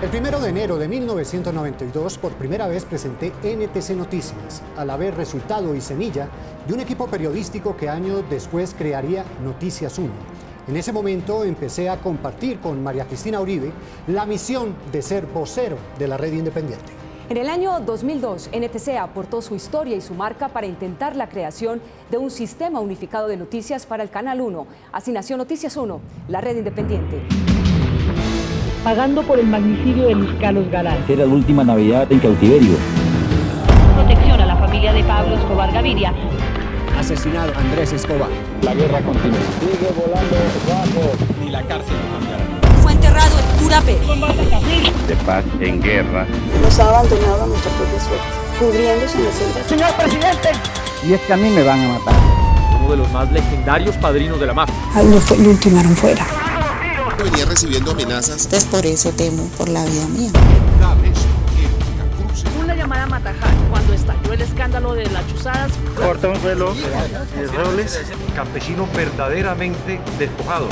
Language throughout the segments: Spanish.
El 1 de enero de 1992, por primera vez presenté NTC Noticias, al haber resultado y semilla de un equipo periodístico que años después crearía Noticias 1. En ese momento empecé a compartir con María Cristina Uribe la misión de ser vocero de la red independiente. En el año 2002, NTC aportó su historia y su marca para intentar la creación de un sistema unificado de noticias para el Canal 1. Así nació Noticias 1, la red independiente. Pagando por el magnicidio de Luis Carlos Galán. Era la última Navidad en cautiverio. Protección a la familia de Pablo Escobar Gaviria. Asesinado Andrés Escobar. La guerra continúa. Sigue volando bajo. Y la cárcel no cambiará. Fue enterrado en Curapé. De paz en guerra. Nos ha abandonado a nuestra propia suerte, pudriéndose en la selva. ¡Señor presidente! Y es que a mí me van a matar. Uno de los más legendarios padrinos de la mafia. Lo ultimaron fuera. Venía recibiendo amenazas. Entonces por eso temo por la vida mía. Una llamada a Matajal cuando estalló el escándalo de las chuzadas. Corta un reloj de robles. Campesinos verdaderamente despojados.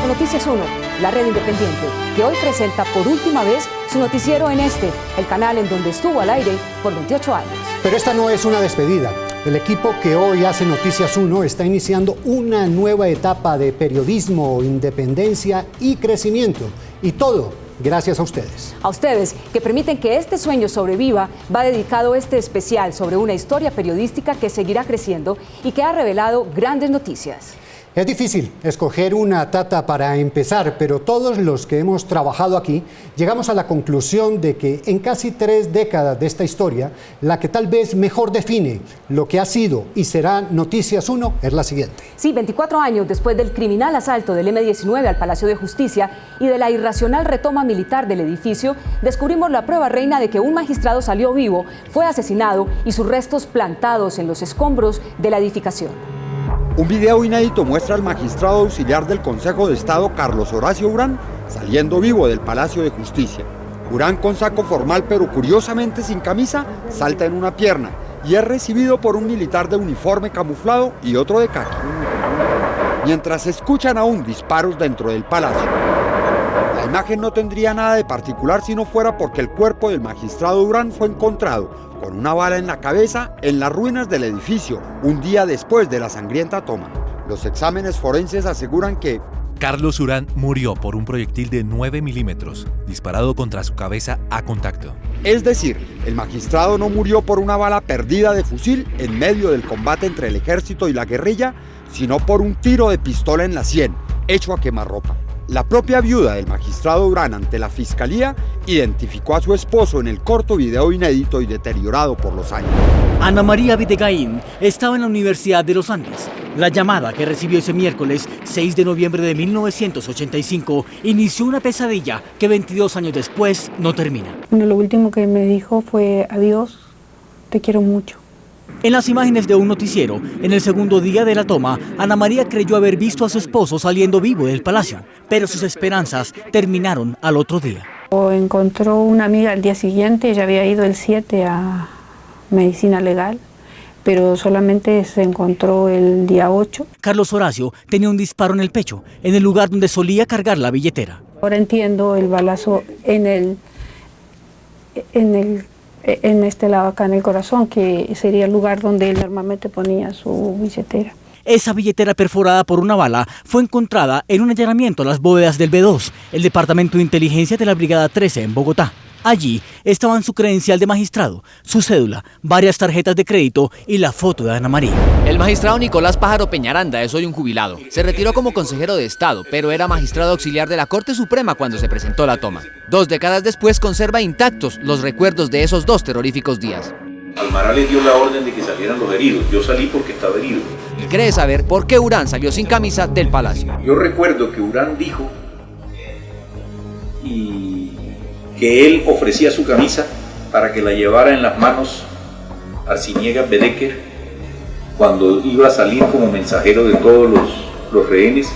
Noticias 1, la red independiente, que hoy presenta por última vez su noticiero en el canal en donde estuvo al aire por 28 años. Pero esta no es una despedida. El equipo que hoy hace Noticias 1 está iniciando una nueva etapa de periodismo, independencia y crecimiento. Y todo gracias a ustedes. A ustedes, que permiten que este sueño sobreviva, va dedicado este especial sobre una historia periodística que seguirá creciendo y que ha revelado grandes noticias. Es difícil escoger una data para empezar, pero todos los que hemos trabajado aquí llegamos a la conclusión de que en casi 3 décadas de esta historia, la que tal vez mejor define lo que ha sido y será Noticias 1 es la siguiente. Sí, 24 años después del criminal asalto del M-19 al Palacio de Justicia y de la irracional retoma militar del edificio, descubrimos la prueba reina de que un magistrado salió vivo, fue asesinado y sus restos plantados en los escombros de la edificación. Un video inédito muestra al magistrado auxiliar del Consejo de Estado, Carlos Horacio Urán, saliendo vivo del Palacio de Justicia. Urán, con saco formal pero curiosamente sin camisa, salta en una pierna y es recibido por un militar de uniforme camuflado y otro de caqui. Mientras se escuchan aún disparos dentro del palacio. La imagen no tendría nada de particular si no fuera porque el cuerpo del magistrado Urán fue encontrado con una bala en la cabeza en las ruinas del edificio, un día después de la sangrienta toma. Los exámenes forenses aseguran que Carlos Urán murió por un proyectil de 9 milímetros, disparado contra su cabeza a contacto. Es decir, el magistrado no murió por una bala perdida de fusil en medio del combate entre el ejército y la guerrilla, sino por un tiro de pistola en la sien, hecho a quemarropa. La propia viuda del magistrado Urán ante la fiscalía identificó a su esposo en el corto video inédito y deteriorado por los años. Ana María Videgaín estaba en la Universidad de los Andes. La llamada que recibió ese miércoles 6 de noviembre de 1985 inició una pesadilla que 22 años después no termina. Bueno, lo último que me dijo fue: adiós, te quiero mucho. En las imágenes de un noticiero, en el segundo día de la toma, Ana María creyó haber visto a su esposo saliendo vivo del palacio, pero sus esperanzas terminaron al otro día. Encontró una amiga al día siguiente, ella había ido el 7 a medicina legal, pero solamente se encontró el día 8. Carlos Horacio tenía un disparo en el pecho, en el lugar donde solía cargar la billetera. Ahora entiendo el balazo en este lado acá en el corazón, que sería el lugar donde él normalmente ponía su billetera. Esa billetera perforada por una bala fue encontrada en un allanamiento a las bóvedas del B2, el Departamento de Inteligencia de la Brigada 13 en Bogotá. Allí estaban su credencial de magistrado, su cédula, varias tarjetas de crédito y la foto de Ana María. El magistrado Nicolás Pájaro Peñaranda es hoy un jubilado. Se retiró como consejero de Estado, pero era magistrado auxiliar de la Corte Suprema cuando se presentó la toma. 2 décadas después conserva intactos los recuerdos de esos 2 terroríficos días. Almará le dio la orden de que salieran los heridos. Yo salí porque estaba herido. Y cree saber por qué Urán salió sin camisa del palacio. Yo recuerdo que Urán dijo que él ofrecía su camisa para que la llevara en las manos Arciniegas Bedecker cuando iba a salir como mensajero de todos los rehenes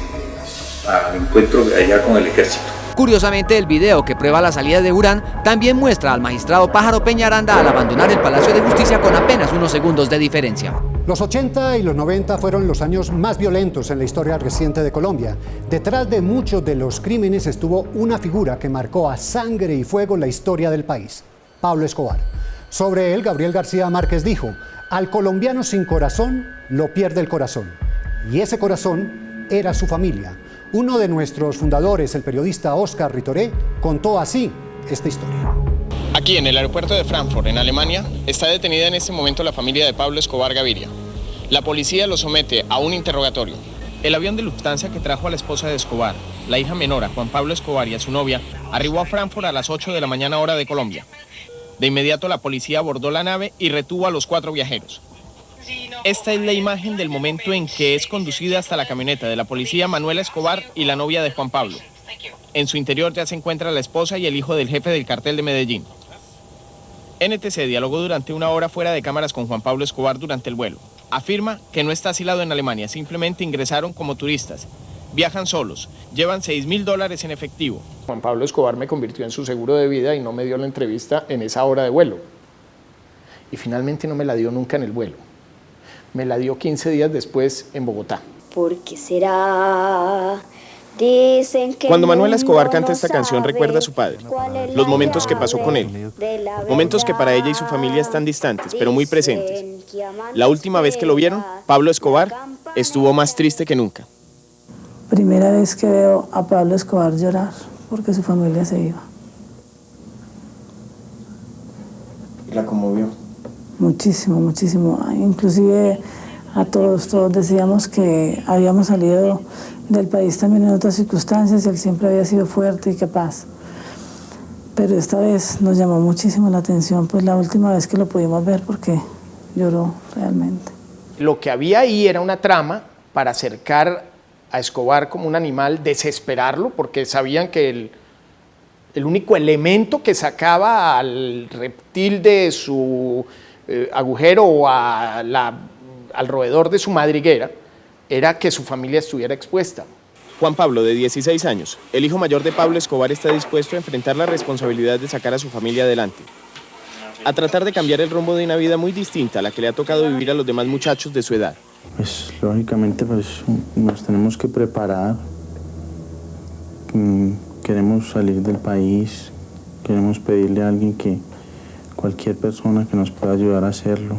al encuentro allá con el ejército. Curiosamente, el video que prueba la salida de Urán también muestra al magistrado Pájaro Peñaranda al abandonar el Palacio de Justicia con apenas unos unos segundos de diferencia. Los 80 y los 90 fueron los años más violentos en la historia reciente de Colombia. Detrás de muchos de los crímenes estuvo una figura que marcó a sangre y fuego la historia del país: Pablo Escobar. Sobre él, Gabriel García Márquez dijo: al colombiano sin corazón lo pierde el corazón. Y ese corazón era su familia. Uno de nuestros fundadores, el periodista Óscar Ritoré, contó así esta historia. Aquí en el aeropuerto de Frankfurt, en Alemania, está detenida en este momento la familia de Pablo Escobar Gaviria. La policía lo somete a un interrogatorio. El avión de Lufthansa que trajo a la esposa de Escobar, la hija menor, a Juan Pablo Escobar, y a su novia, arribó a Frankfurt a las 8 de la mañana hora de Colombia. De inmediato la policía abordó la nave y retuvo a los 4 viajeros. Esta es la imagen del momento en que es conducida hasta la camioneta de la policía Manuela Escobar y la novia de Juan Pablo. En su interior ya se encuentra la esposa y el hijo del jefe del cartel de Medellín. NTC dialogó durante una hora fuera de cámaras con Juan Pablo Escobar durante el vuelo. Afirma que no está asilado en Alemania, simplemente ingresaron como turistas. Viajan solos, llevan $6.000 en efectivo. Juan Pablo Escobar me convirtió en su seguro de vida y no me dio la entrevista en esa hora de vuelo. Y finalmente no me la dio nunca en el vuelo. Me la dio 15 días después en Bogotá. ¿Por qué será? Dicen que cuando Manuela Escobar canta esta canción recuerda a su padre, los momentos que pasó con él, momentos que para ella y su familia están distantes, pero muy presentes. La última vez que lo vieron, Pablo Escobar estuvo más triste que nunca. Primera vez que veo a Pablo Escobar llorar porque su familia se iba. ¿Y la conmovió? Muchísimo, muchísimo. Inclusive a todos decíamos que habíamos salido del país también en otras circunstancias y él siempre había sido fuerte y capaz. Pero esta vez nos llamó muchísimo la atención, pues la última vez que lo pudimos ver, porque lloró realmente. Lo que había ahí era una trama para acercar a Escobar como un animal, desesperarlo, porque sabían que el único elemento que sacaba al reptil de su agujero o al roedor de su madriguera era que su familia estuviera expuesta. Juan Pablo, de 16 años, el hijo mayor de Pablo Escobar, está dispuesto a enfrentar la responsabilidad de sacar a su familia adelante, a tratar de cambiar el rumbo de una vida muy distinta a la que le ha tocado vivir a los demás muchachos de su edad. Pues lógicamente nos tenemos que preparar, queremos salir del país, queremos pedirle a alguien cualquier persona que nos pueda ayudar a hacerlo,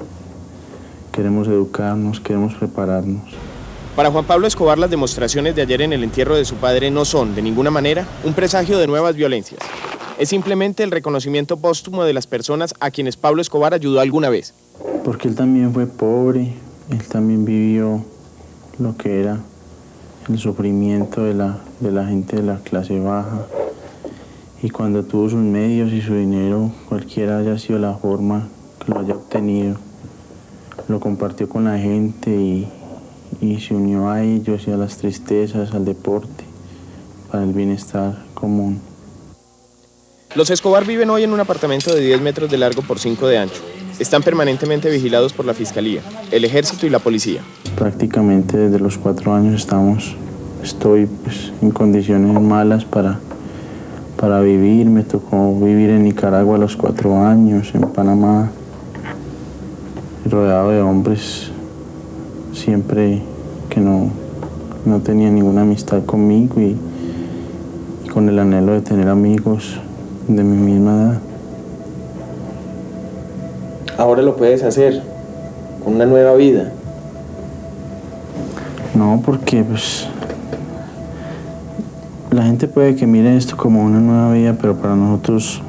queremos educarnos, queremos prepararnos. Para Juan Pablo Escobar, las demostraciones de ayer en el entierro de su padre no son, de ninguna manera, un presagio de nuevas violencias. Es simplemente el reconocimiento póstumo de las personas a quienes Pablo Escobar ayudó alguna vez. Porque él también fue pobre, él también vivió lo que era el sufrimiento de la gente de la clase baja. Y cuando tuvo sus medios y su dinero, cualquiera haya sido la forma que lo haya obtenido, lo compartió con la gente y se unió a ellos y a las tristezas, al deporte, para el bienestar común. Los Escobar viven hoy en un apartamento de 10 metros de largo por 5 de ancho. Están permanentemente vigilados por la Fiscalía, el Ejército y la Policía. Prácticamente desde los 4 años estoy en condiciones malas para vivir. Me tocó vivir en Nicaragua a los 4 años, en Panamá, rodeado de hombres siempre que no tenía ninguna amistad conmigo y con el anhelo de tener amigos de mi misma edad. Ahora lo puedes hacer, con una nueva vida. No, porque la gente puede que mire esto como una nueva vida, pero para nosotros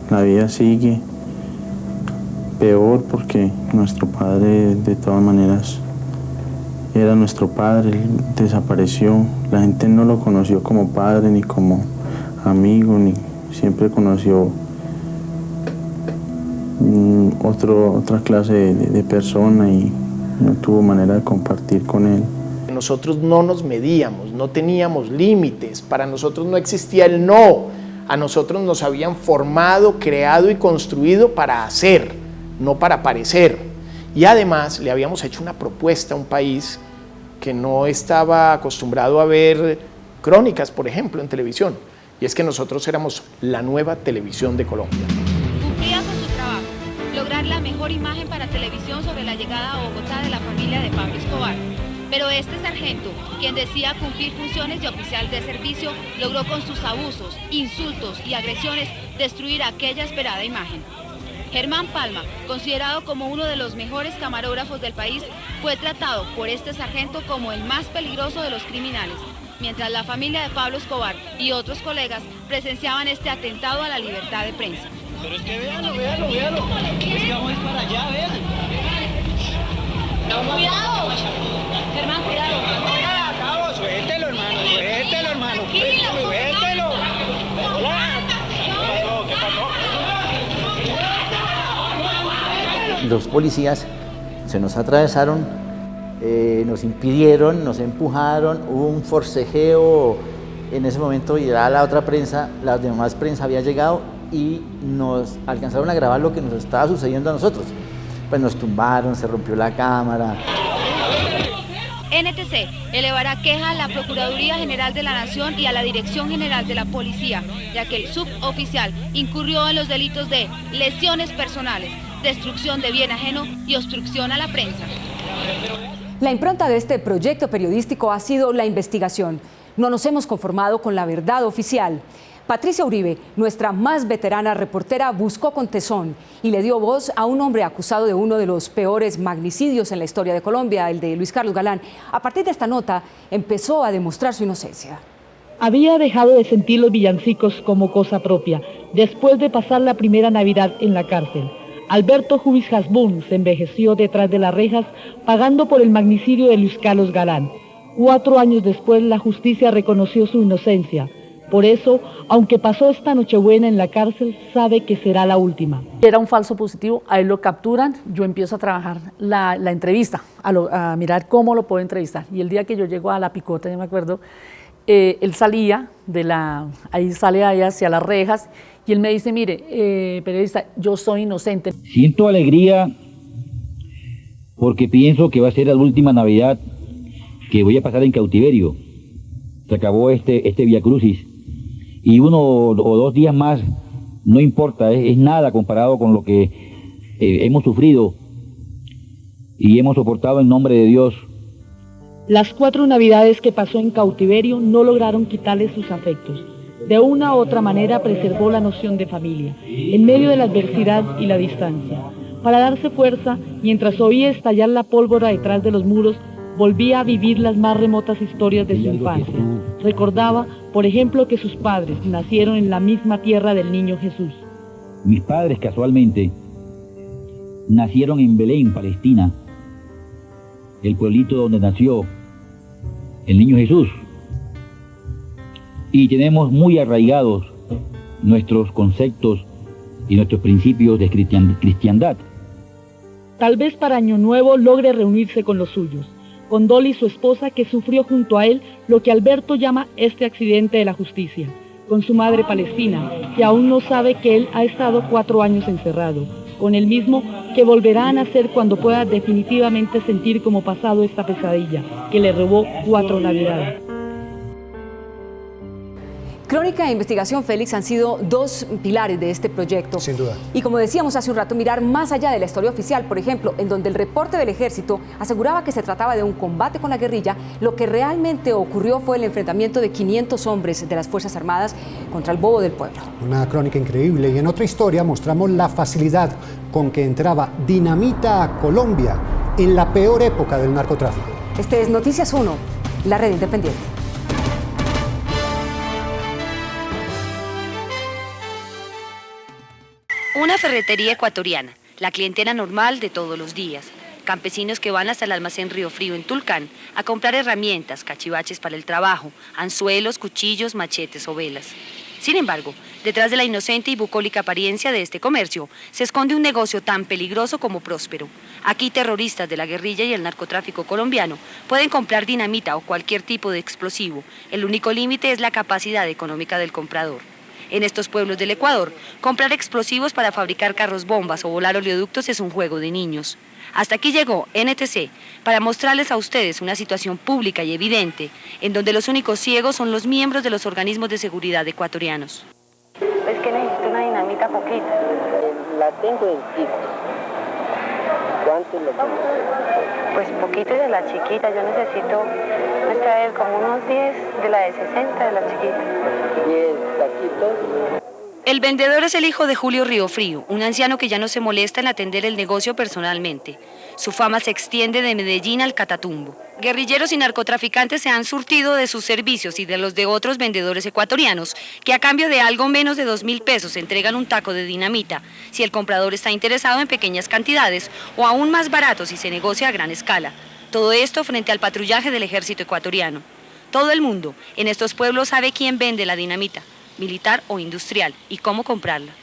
la vida sigue peor, porque nuestro padre de todas maneras era nuestro padre, él desapareció. La gente no lo conoció como padre ni como amigo, ni siempre conoció otra clase de persona y no tuvo manera de compartir con él. Nosotros no nos medíamos, no teníamos límites, para nosotros no existía el no. A nosotros nos habían formado, creado y construido para hacer, no para parecer. Y además le habíamos hecho una propuesta a un país que no estaba acostumbrado a ver crónicas, por ejemplo, en televisión. Y es que nosotros éramos la nueva televisión de Colombia. Cumplía con su trabajo, lograr la mejor imagen para televisión sobre la llegada a Bogotá de la familia de Pablo Escobar. Pero este sargento, quien decía cumplir funciones de oficial de servicio, logró con sus abusos, insultos y agresiones destruir aquella esperada imagen. Germán Palma, considerado como uno de los mejores camarógrafos del país, fue tratado por este sargento como el más peligroso de los criminales, mientras la familia de Pablo Escobar y otros colegas presenciaban este atentado a la libertad de prensa. Pero es que véanlo. Es que vamos para allá, vean. ¡Cuidado! Germán, cuidado. Cabo, suéltelo, hermano. Suéltelo. Hola. ¿Qué pasó? Los policías se nos atravesaron, nos impidieron, nos empujaron, hubo un forcejeo en ese momento y ya la otra prensa, la demás prensa había llegado y nos alcanzaron a grabar lo que nos estaba sucediendo a nosotros. Pues nos tumbaron, se rompió la cámara. NTC elevará queja a la Procuraduría General de la Nación y a la Dirección General de la Policía, ya que el suboficial incurrió en los delitos de lesiones personales, destrucción de bien ajeno y obstrucción a la prensa. La impronta de este proyecto periodístico ha sido la investigación. No nos hemos conformado con la verdad oficial. Patricia Uribe, nuestra más veterana reportera, buscó con tesón y le dio voz a un hombre acusado de uno de los peores magnicidios en la historia de Colombia, el de Luis Carlos Galán. A partir de esta nota, empezó a demostrar su inocencia. Había dejado de sentir los villancicos como cosa propia, después de pasar la primera Navidad en la cárcel. Alberto Jubis Hasbún se envejeció detrás de las rejas, pagando por el magnicidio de Luis Carlos Galán. 4 años después, la justicia reconoció su inocencia. Por eso, aunque pasó esta Nochebuena en la cárcel, sabe que será la última. Era un falso positivo, a él lo capturan, yo empiezo a trabajar la entrevista, a mirar cómo lo puedo entrevistar. Y el día que yo llego a la picota, yo me acuerdo, él salía ahí sale ahí hacia las rejas, y él me dice, mire, periodista, yo soy inocente. Siento alegría porque pienso que va a ser la última Navidad que voy a pasar en cautiverio. Se acabó este Vía Crucis. Y 1 o 2 días más no importa, es nada comparado con lo que hemos sufrido y hemos soportado en nombre de Dios. Las 4 Navidades que pasó en cautiverio no lograron quitarle sus afectos. De una u otra manera preservó la noción de familia, en medio de la adversidad y la distancia. Para darse fuerza, mientras oía estallar la pólvora detrás de los muros, volvía a vivir las más remotas historias de su infancia. Recordaba, por ejemplo, que sus padres nacieron en la misma tierra del niño Jesús. Mis padres, casualmente, nacieron en Belén, Palestina, el pueblito donde nació el niño Jesús. Y tenemos muy arraigados nuestros conceptos y nuestros principios de cristiandad. Tal vez para Año Nuevo logre reunirse con los suyos, con Dolly, su esposa, que sufrió junto a él lo que Alberto llama este accidente de la justicia, con su madre palestina, que aún no sabe que él ha estado 4 años encerrado, con el mismo que volverá a nacer cuando pueda definitivamente sentir como pasado esta pesadilla, que le robó 4 Navidades. Crónica e investigación, Félix, han sido 2 pilares de este proyecto. Sin duda. Y como decíamos hace un rato, mirar más allá de la historia oficial, por ejemplo, en donde el reporte del ejército aseguraba que se trataba de un combate con la guerrilla, lo que realmente ocurrió fue el enfrentamiento de 500 hombres de las Fuerzas Armadas contra el bobo del pueblo. Una crónica increíble. Y en otra historia mostramos la facilidad con que entraba dinamita a Colombia en la peor época del narcotráfico. Este es Noticias 1, la red independiente. Una ferretería ecuatoriana, la clientela normal de todos los días. Campesinos que van hasta el almacén Río Frío en Tulcán a comprar herramientas, cachivaches para el trabajo, anzuelos, cuchillos, machetes o velas. Sin embargo, detrás de la inocente y bucólica apariencia de este comercio, se esconde un negocio tan peligroso como próspero. Aquí terroristas de la guerrilla y el narcotráfico colombiano pueden comprar dinamita o cualquier tipo de explosivo. El único límite es la capacidad económica del comprador. En estos pueblos del Ecuador, comprar explosivos para fabricar carros bombas o volar oleoductos es un juego de niños. Hasta aquí llegó NTC para mostrarles a ustedes una situación pública y evidente en donde los únicos ciegos son los miembros de los organismos de seguridad ecuatorianos. Es que necesito una dinamita poquita. La tengo en kit. ¿Cuántos le ponen? Pues poquito de la chiquita, yo necesito traer como unos 10 de la de 60 de la chiquita. 10 taquitos. El vendedor es el hijo de Julio Riofrío, un anciano que ya no se molesta en atender el negocio personalmente. Su fama se extiende de Medellín al Catatumbo. Guerrilleros y narcotraficantes se han surtido de sus servicios y de los de otros vendedores ecuatorianos, que a cambio de algo menos de 2.000 pesos entregan un taco de dinamita, si el comprador está interesado en pequeñas cantidades, o aún más barato si se negocia a gran escala. Todo esto frente al patrullaje del ejército ecuatoriano. Todo el mundo en estos pueblos sabe quién vende la dinamita, militar o industrial, y cómo comprarla.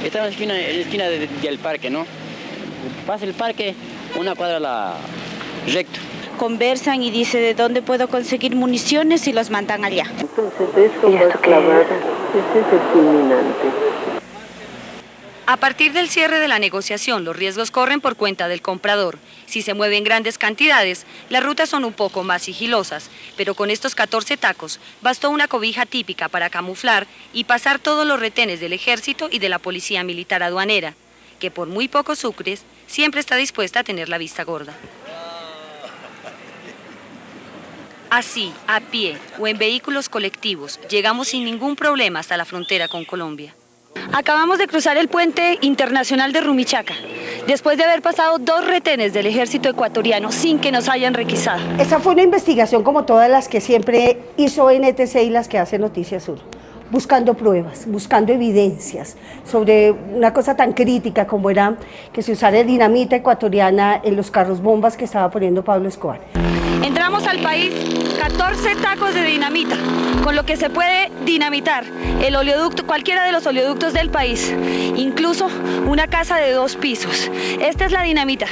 Esta es la esquina del parque, ¿no? Pasa el parque, una cuadra recto. Conversan y dice de dónde puedo conseguir municiones y los mandan allá. Entonces esto va a clavar, este es el fulminante. A partir del cierre de la negociación, los riesgos corren por cuenta del comprador. Si se mueven grandes cantidades, las rutas son un poco más sigilosas, pero con estos 14 tacos bastó una cobija típica para camuflar y pasar todos los retenes del ejército y de la policía militar aduanera, que por muy pocos sucres siempre está dispuesta a tener la vista gorda. Así, a pie o en vehículos colectivos, llegamos sin ningún problema hasta la frontera con Colombia. Acabamos de cruzar el puente internacional de Rumichaca, después de haber pasado 2 retenes del ejército ecuatoriano sin que nos hayan requisado. Esa fue una investigación como todas las que siempre hizo NTC y las que hace Noticias 1. Buscando pruebas, buscando evidencias sobre una cosa tan crítica como era que se usara dinamita ecuatoriana en los carros bombas que estaba poniendo Pablo Escobar. Entramos al país 14 tacos de dinamita, con lo que se puede dinamitar el oleoducto, cualquiera de los oleoductos del país, incluso una casa de 2 pisos. Esta es la dinamita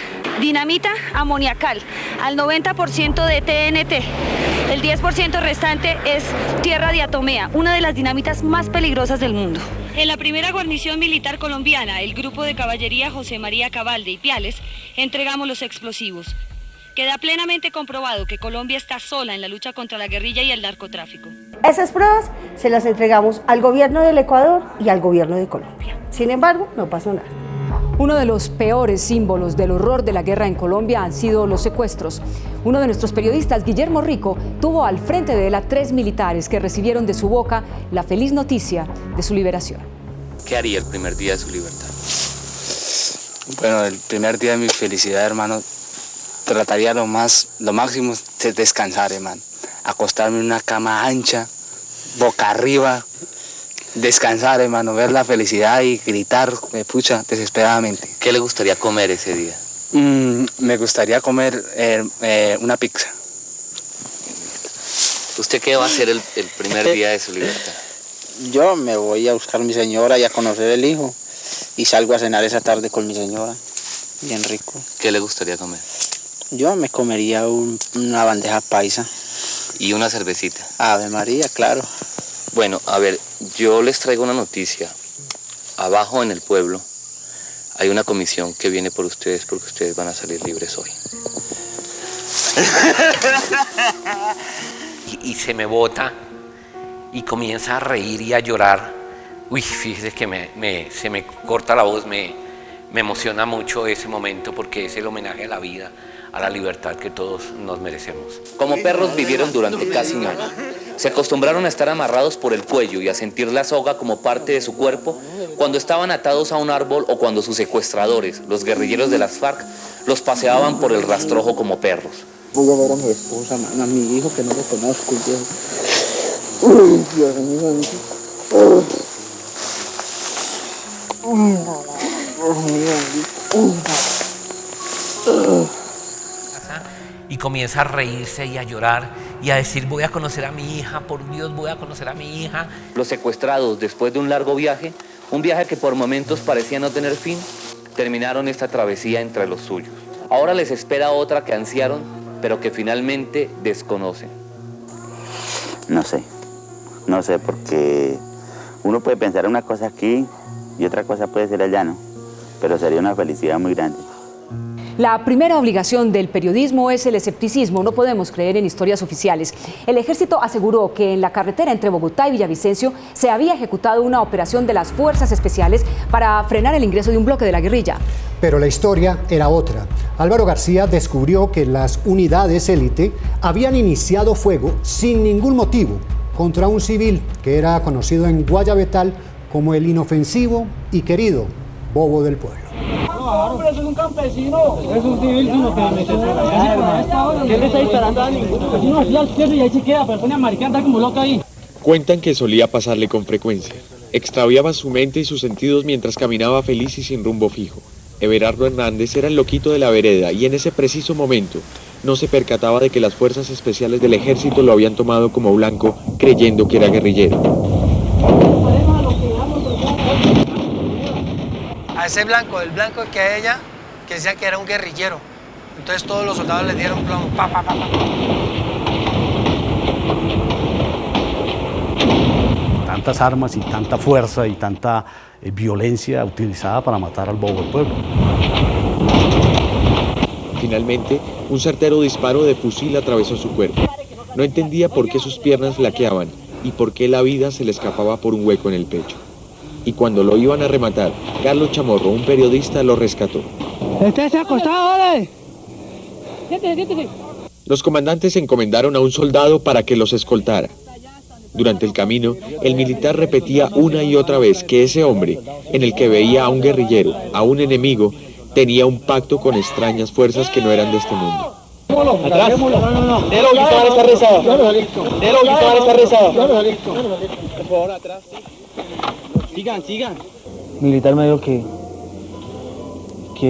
amoniacal, al 90% de TNT. El 10% restante es tierra diatomea, una de las dinamitas más peligrosas del mundo. En la primera guarnición militar colombiana, el grupo de caballería José María Cabal de Ipiales, entregamos los explosivos. Queda plenamente comprobado que Colombia está sola en la lucha contra la guerrilla y el narcotráfico. Esas pruebas se las entregamos al gobierno del Ecuador y al gobierno de Colombia. Sin embargo, no pasó nada. Uno de los peores símbolos del horror de la guerra en Colombia han sido los secuestros. Uno de nuestros periodistas, Guillermo Rico, tuvo al frente de él a 3 militares que recibieron de su boca la feliz noticia de su liberación. ¿Qué haría el primer día de su libertad? Bueno, el primer día de mi felicidad, hermano, trataría lo máximo de descansar, hermano. Acostarme en una cama ancha, boca arriba, descansar, hermano, ver la felicidad y gritar, pucha, desesperadamente. ¿Qué le gustaría comer ese día? Me gustaría comer una pizza. ¿Usted qué va a hacer el primer día de su libertad? Yo me voy a buscar a mi señora y a conocer el hijo. Y salgo a cenar esa tarde con mi señora. Bien rico. ¿Qué le gustaría comer? Yo me comería una bandeja paisa. ¿Y una cervecita? Ave María, claro. Bueno, a ver, yo les traigo una noticia. Abajo en el pueblo hay una comisión que viene por ustedes porque ustedes van a salir libres hoy. y se me bota y comienza a reír y a llorar. Uy, fíjese que se me corta la voz, me emociona mucho ese momento porque es el homenaje a la vida, a la libertad que todos nos merecemos. Como perros vivieron durante casi un año. Se acostumbraron a estar amarrados por el cuello y a sentir la soga como parte de su cuerpo cuando estaban atados a un árbol o cuando sus secuestradores, los guerrilleros de las FARC, los paseaban por el rastrojo como perros. Voy a ver a mi esposa, a mi hijo que no lo conozco. Uy, Dios mío. Y comienza a reírse y a llorar y a decir: voy a conocer a mi hija, por Dios, voy a conocer a mi hija. Los secuestrados, después de un largo viaje, un viaje que por momentos parecía no tener fin, terminaron esta travesía entre los suyos. Ahora les espera otra que ansiaron, pero que finalmente desconocen. No sé, porque uno puede pensar una cosa aquí y otra cosa puede ser allá, ¿no? Pero sería una felicidad muy grande. La primera obligación del periodismo es el escepticismo. No podemos creer en historias oficiales. El ejército aseguró que en la carretera entre Bogotá y Villavicencio se había ejecutado una operación de las fuerzas especiales para frenar el ingreso de un bloque de la guerrilla. Pero la historia era otra. Álvaro García descubrió que las unidades élite habían iniciado fuego sin ningún motivo contra un civil que era conocido en Guayabetal como el inofensivo y querido Bobo del Pueblo. No, hombre, eso es un campesino. Es un civil, sino que me ¿qué le está disparando a ningún campesino? Así al cielo y ahí se queda, pero pone a maricar, anda como loca ahí. Cuentan que solía pasarle con frecuencia. Extraviaba su mente y sus sentidos mientras caminaba feliz y sin rumbo fijo. Everardo Hernández era el loquito de la vereda y en ese preciso momento no se percataba de que las fuerzas especiales del ejército lo habían tomado como blanco, creyendo que era guerrillero. A ese blanco, el blanco que a ella, que decía que era un guerrillero. Entonces todos los soldados le dieron plomo. Pa, pa, pa, pa. Tantas armas y tanta fuerza y tanta violencia utilizada para matar al Bobo del Pueblo. Finalmente, un certero disparo de fusil atravesó su cuerpo. No entendía por qué sus piernas flaqueaban y por qué la vida se le escapaba por un hueco en el pecho. Y cuando lo iban a rematar, Carlos Chamorro, un periodista, lo rescató. ¡Estése acostado, vale! Siéntese. Los comandantes encomendaron a un soldado para que los escoltara. Durante el camino, el militar repetía una y otra vez que ese hombre, en el que veía a un guerrillero, a un enemigo, tenía un pacto con extrañas fuerzas que no eran de este mundo. Atrás. No. Délo, Guisamar está rezado. Délo, Guisamar está rezado. Por favor, atrás. Sigan. El militar me dijo que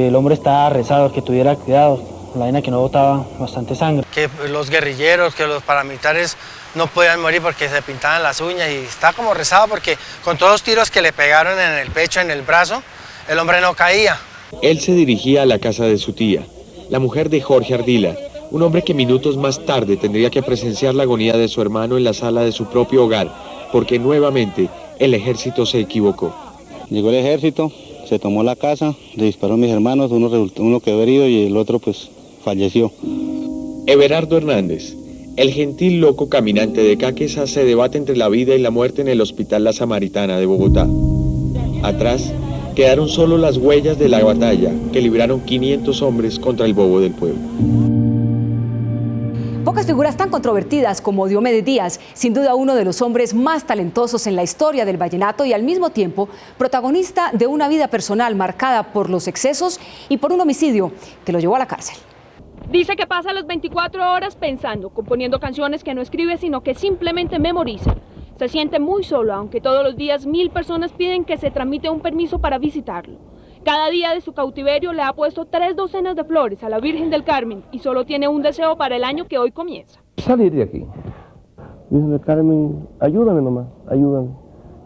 el hombre estaba rezado, que tuviera cuidado, la vaina que no botaba bastante sangre. Que los guerrilleros, que los paramilitares no podían morir porque se pintaban las uñas y está como rezado porque con todos los tiros que le pegaron en el pecho, en el brazo, el hombre no caía. Él se dirigía a la casa de su tía, la mujer de Jorge Ardila, un hombre que minutos más tarde tendría que presenciar la agonía de su hermano en la sala de su propio hogar, porque nuevamente el ejército se equivocó. Llegó el ejército, se tomó la casa, le disparó a mis hermanos, uno quedó herido y el otro pues falleció. Everardo Hernández, el gentil loco caminante de Caquesa, se debate entre la vida y la muerte en el Hospital La Samaritana de Bogotá. Atrás quedaron solo las huellas de la batalla que libraron 500 hombres contra el Bobo del Pueblo. Pocas figuras tan controvertidas como Diomedes Díaz, sin duda uno de los hombres más talentosos en la historia del vallenato y al mismo tiempo protagonista de una vida personal marcada por los excesos y por un homicidio que lo llevó a la cárcel. Dice que pasa las 24 horas pensando, componiendo canciones que no escribe sino que simplemente memoriza. Se siente muy solo, aunque todos los días 1000 personas piden que se tramite un permiso para visitarlo. Cada día de su cautiverio le ha puesto 3 docenas de flores a la Virgen del Carmen y solo tiene un deseo para el año que hoy comienza. Salir de aquí. Virgen del Carmen, ayúdame nomás, ayúdame.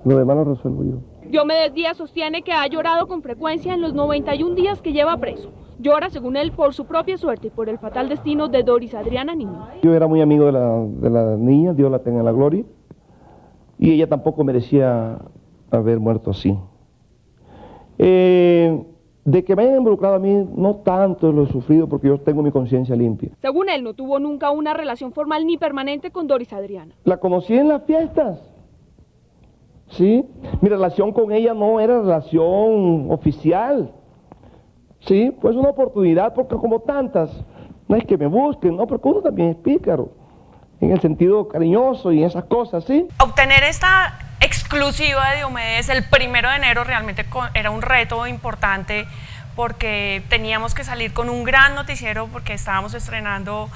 Lo demás lo resuelvo yo. Diomedes Díaz sostiene que ha llorado con frecuencia en los 91 días que lleva preso. Llora, según él, por su propia suerte y por el fatal destino de Doris Adriana Niño. Yo era muy amigo de la niña, Dios la tenga en la gloria, y ella tampoco merecía haber muerto así. De que me hayan involucrado a mí, no tanto lo he sufrido porque yo tengo mi conciencia limpia. Según él, no tuvo nunca una relación formal ni permanente con Doris Adriana. La conocí en las fiestas, ¿sí? Mi relación con ella no era relación oficial, ¿sí? Pues una oportunidad porque como tantas, no es que me busquen, no, porque uno también es pícaro, en el sentido cariñoso y esas cosas, ¿sí? Obtener esta exclusiva de Diomedes el 1 de enero realmente era un reto importante porque teníamos que salir con un gran noticiero porque estábamos estrenando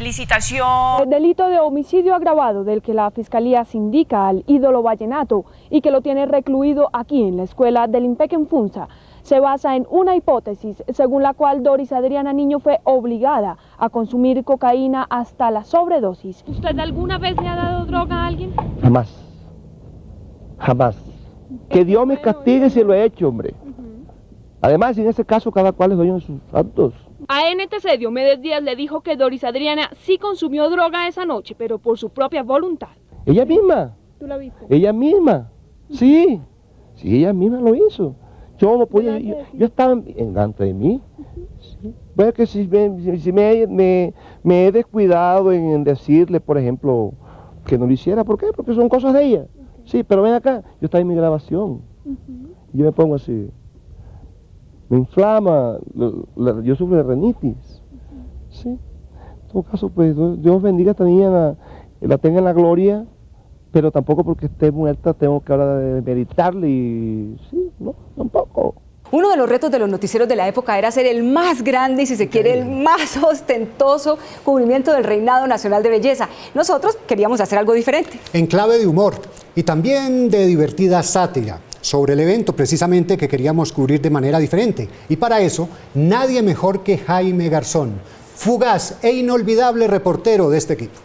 licitación. El delito de homicidio agravado del que la Fiscalía sindica al ídolo vallenato y que lo tiene recluido aquí en la escuela del IMPEC en Funza se basa en una hipótesis según la cual Doris Adriana Niño fue obligada a consumir cocaína hasta la sobredosis. ¿Usted alguna vez le ha dado droga a alguien? Jamás. Jamás. Que Dios me castigue si lo he hecho, hombre. Además, en ese caso, cada cual es dueño de sus actos. A NTC, Diomedes Díaz le dijo que Doris Adriana sí consumió droga esa noche, pero por su propia voluntad. ¿Ella misma? ¿Tú la viste? Ella misma. Sí. Sí, ella misma lo hizo. Yo no podía, yo estaba delante de mí. ¿Sí? Bueno, que si me he descuidado en decirle, por ejemplo, que no lo hiciera, ¿por qué? Porque son cosas de ella. Sí, pero ven acá, yo estaba en mi grabación. Yo me pongo así, me inflama, yo sufro de rinitis. ¿Sí? En todo caso, pues Dios bendiga a esta niña, la tenga en la gloria, pero tampoco porque esté muerta tengo que ahora meditarle y sí, no, tampoco. Uno de los retos de los noticieros de la época era ser el más grande y, si se quiere, el más ostentoso cubrimiento del Reinado Nacional de Belleza. Nosotros queríamos hacer algo diferente. En clave de humor y también de divertida sátira sobre el evento precisamente que queríamos cubrir de manera diferente. Y para eso, nadie mejor que Jaime Garzón, fugaz e inolvidable reportero de este equipo.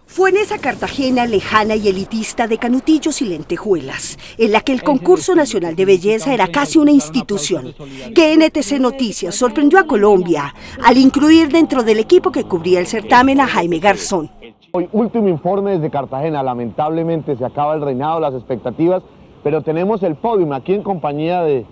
Fue en esa Cartagena lejana y elitista de canutillos y lentejuelas, en la que el concurso nacional de belleza era casi una institución, que NTC Noticias sorprendió a Colombia al incluir dentro del equipo que cubría el certamen a Jaime Garzón. Hoy, último informe desde Cartagena, lamentablemente se acaba el reinado, las expectativas, pero tenemos el podium aquí en compañía de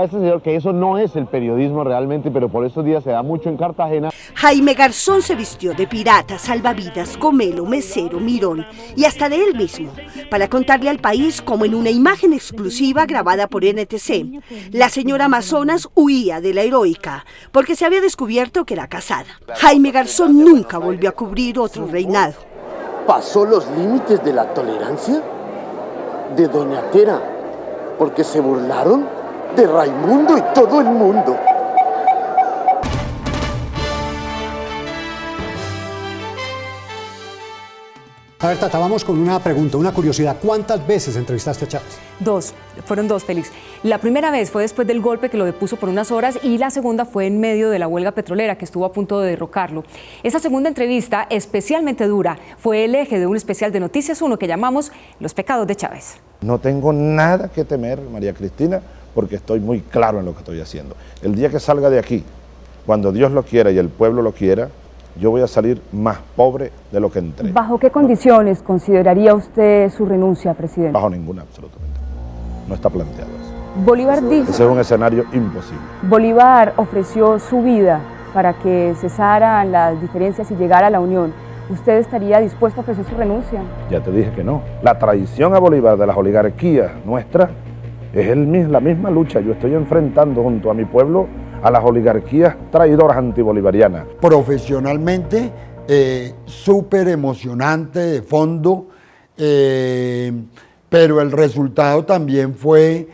este señor, que eso no es el periodismo realmente, pero por estos días se da mucho en Cartagena. Jaime Garzón se vistió de pirata, salvavidas, gomelo, mesero, mirón y hasta de él mismo, para contarle al país cómo en una imagen exclusiva grabada por NTC, la señora Amazonas huía de la heroica, porque se había descubierto que era casada. Jaime Garzón nunca volvió a cubrir otro reinado. ¿Pasó los límites de la tolerancia? De Doña Tera, porque se burlaron de Raimundo y todo el mundo. A ver, Tata, vamos con una pregunta, una curiosidad. ¿Cuántas veces entrevistaste a Chávez? Fueron dos, Félix. La primera vez fue después del golpe que lo depuso por unas horas y la segunda fue en medio de la huelga petrolera que estuvo a punto de derrocarlo. Esa segunda entrevista, especialmente dura, fue el eje de un especial de Noticias 1 que llamamos Los pecados de Chávez. No tengo nada que temer, María Cristina, porque estoy muy claro en lo que estoy haciendo. El día que salga de aquí, cuando Dios lo quiera y el pueblo lo quiera, yo voy a salir más pobre de lo que entré. ¿Bajo qué condiciones consideraría usted su renuncia, presidente? Bajo ninguna, absolutamente. No está planteado eso. Bolívar dijo... Ese es un escenario imposible. Bolívar ofreció su vida para que cesaran las diferencias y llegara a la unión. ¿Usted estaría dispuesto a ofrecer su renuncia? Ya te dije que no. La traición a Bolívar de las oligarquías nuestras es la misma lucha. Yo estoy enfrentando junto a mi pueblo a las oligarquías traidoras antibolivarianas. Profesionalmente, súper emocionante, de fondo, pero el resultado también fue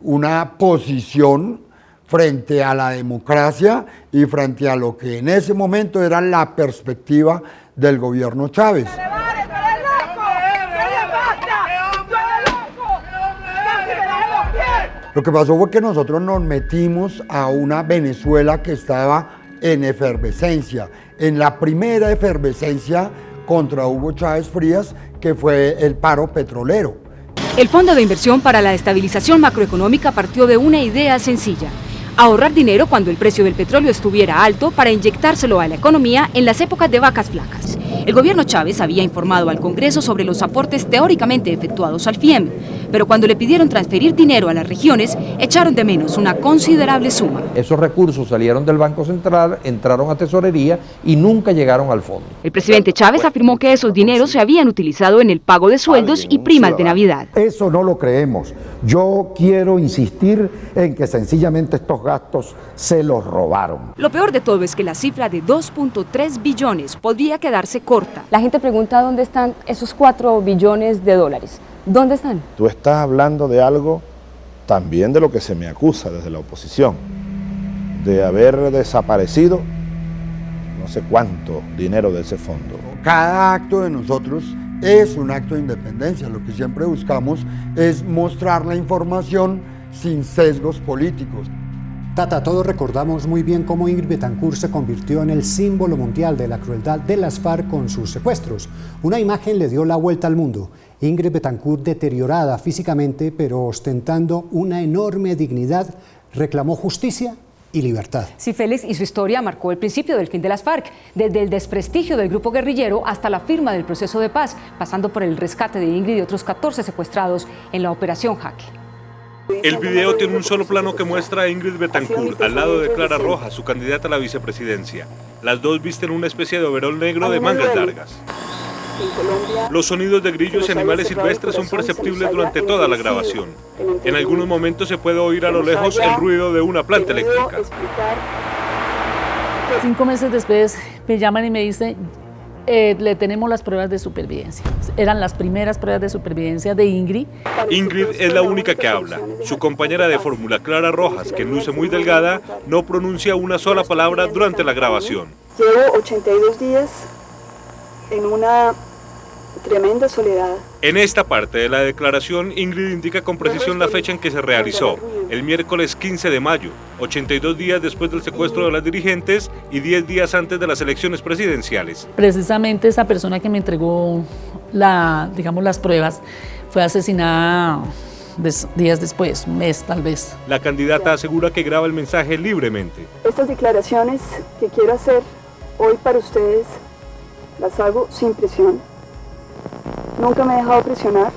una posición frente a la democracia y frente a lo que en ese momento era la perspectiva del gobierno Chávez. Lo que pasó fue que nosotros nos metimos a una Venezuela que estaba en efervescencia, en la primera efervescencia contra Hugo Chávez Frías, que fue el paro petrolero. El Fondo de Inversión para la Estabilización Macroeconómica partió de una idea sencilla: ahorrar dinero cuando el precio del petróleo estuviera alto para inyectárselo a la economía en las épocas de vacas flacas. El gobierno Chávez había informado al Congreso sobre los aportes teóricamente efectuados al FIEM, pero cuando le pidieron transferir dinero a las regiones, echaron de menos una considerable suma. Esos recursos salieron del Banco Central, entraron a Tesorería y nunca llegaron al fondo. El presidente Chávez afirmó que esos dineros se habían utilizado en el pago de sueldos y primas de Navidad. Eso no lo creemos. Yo quiero insistir en que sencillamente estos gastos se los robaron. Lo peor de todo es que la cifra de 2.3 billones podría quedarse corta. La gente pregunta dónde están esos 4 billones de dólares. ¿Dónde están? Tú estás hablando de algo también de lo que se me acusa desde la oposición, de haber desaparecido no sé cuánto dinero de ese fondo. Cada acto de nosotros es un acto de independencia. Lo que siempre buscamos es mostrar la información sin sesgos políticos. Tata, todos recordamos muy bien cómo Ingrid Betancourt se convirtió en el símbolo mundial de la crueldad de las FARC con sus secuestros. Una imagen le dio la vuelta al mundo. Ingrid Betancourt, deteriorada físicamente, pero ostentando una enorme dignidad, reclamó justicia y libertad. Sí, Félix, y su historia marcó el principio del fin de las FARC, desde el desprestigio del grupo guerrillero hasta la firma del proceso de paz, pasando por el rescate de Ingrid y otros 14 secuestrados en la Operación Jaque. El video tiene un solo plano que muestra a Ingrid Betancourt al lado de Clara Rojas, su candidata a la vicepresidencia. Las dos visten una especie de overol negro de mangas largas. Los sonidos de grillos y animales silvestres son perceptibles durante toda la grabación. En algunos momentos se puede oír a lo lejos el ruido de una planta eléctrica. 5 meses después me llaman y me dicen, le tenemos las pruebas de supervivencia. Eran las primeras pruebas de supervivencia de Ingrid. Ingrid es la única que habla. Su compañera de fórmula, Clara Rojas, que luce muy delgada, no pronuncia una sola palabra durante la grabación. Llevo 82 días en una tremenda soledad. En esta parte de la declaración, Ingrid indica con precisión la fecha en que se realizó, el miércoles 15 de mayo, 82 días después del secuestro de las dirigentes y 10 días antes de las elecciones presidenciales. Precisamente esa persona que me entregó las pruebas fue asesinada días después, un mes tal vez. La candidata asegura que graba el mensaje libremente. Estas declaraciones que quiero hacer hoy para ustedes las hago sin presión. Nunca me he dejado presionar,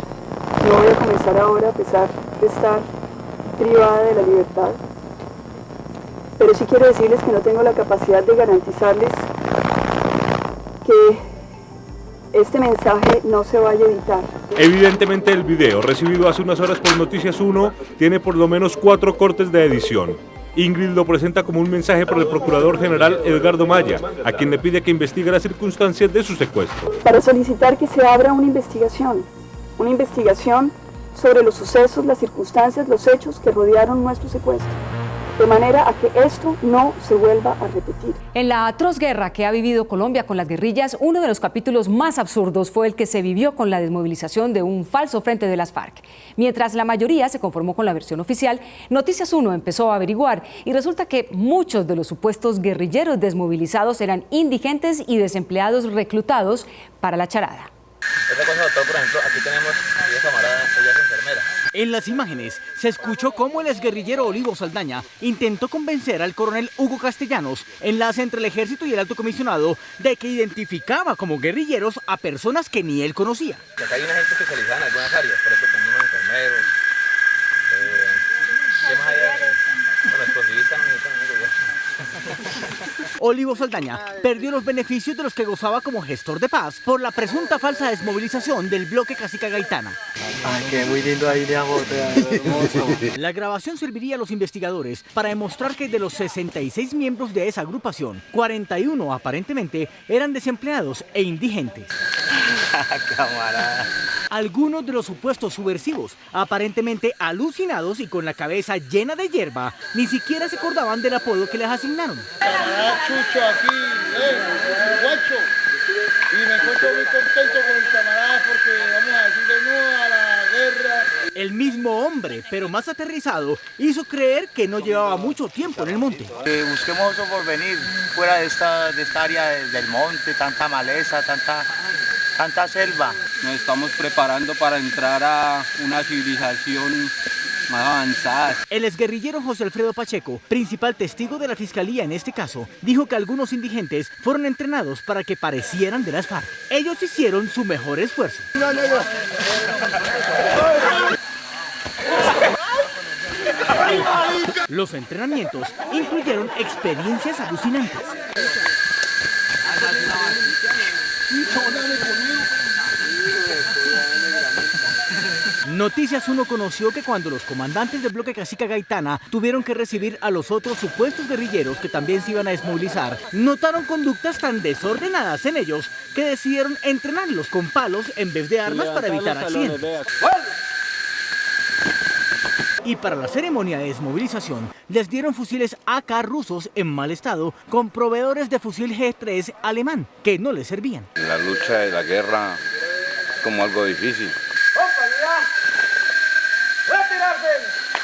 no voy a comenzar ahora a pesar de estar privada de la libertad, pero sí quiero decirles que no tengo la capacidad de garantizarles que este mensaje no se vaya a editar. Evidentemente el video, recibido hace unas horas por Noticias 1, tiene por lo menos 4 cortes de edición. Ingrid lo presenta como un mensaje para el Procurador General Edgardo Maya, a quien le pide que investigue las circunstancias de su secuestro. Para solicitar que se abra una investigación sobre los sucesos, las circunstancias, los hechos que rodearon nuestro secuestro, de manera a que esto no se vuelva a repetir. En la atroz guerra que ha vivido Colombia con las guerrillas, uno de los capítulos más absurdos fue el que se vivió con la desmovilización de un falso frente de las FARC. Mientras la mayoría se conformó con la versión oficial, Noticias 1 empezó a averiguar y resulta que muchos de los supuestos guerrilleros desmovilizados eran indigentes y desempleados reclutados para la charada. Esta cosa, doctor, por ejemplo, aquí tenemos a ella camarada, ella es enfermera. En las imágenes se escuchó cómo el exguerrillero Olivo Saldaña intentó convencer al coronel Hugo Castellanos, enlace entre el ejército y el alto comisionado, de que identificaba como guerrilleros a personas que ni él conocía. Acá hay una gente especializada en algunas áreas, por ejemplo, tenemos enfermeros, ¿qué más hay? Bueno, explosivistas no necesitan amigos ya. Olivo Saldaña perdió los beneficios de los que gozaba como gestor de paz por la presunta falsa desmovilización del bloque Casica Gaitana. Ay, qué muy lindo ahí, hermoso. La grabación serviría a los investigadores para demostrar que de los 66 miembros de esa agrupación, 41 aparentemente eran desempleados e indigentes. Camarada. Algunos de los supuestos subversivos, aparentemente alucinados y con la cabeza llena de hierba, ni siquiera se acordaban del apodo que les asignaron. Camarada Chucho aquí, guacho, y me encuentro muy contento con el camarada porque vamos a decirle no a la guerra. El mismo hombre, pero más aterrizado, hizo creer que no llevaba mucho tiempo en el monte. Busquemos otro porvenir fuera de esta área del monte, tanta maleza, tanta selva. Nos estamos preparando para entrar a una civilización más avanzada. El exguerrillero José Alfredo Pacheco, principal testigo de la fiscalía en este caso, dijo que algunos indigentes fueron entrenados para que parecieran de las FARC. Ellos hicieron su mejor esfuerzo. Los entrenamientos incluyeron experiencias alucinantes. Noticias 1 conoció que cuando los comandantes del bloque Casica Gaitana tuvieron que recibir a los otros supuestos guerrilleros que también se iban a desmovilizar, notaron conductas tan desordenadas en ellos que decidieron entrenarlos con palos en vez de armas para evitar accidentes. Y para la ceremonia de desmovilización les dieron fusiles AK rusos en mal estado con proveedores de fusil G3 alemán que no les servían. La lucha de la guerra es como algo difícil.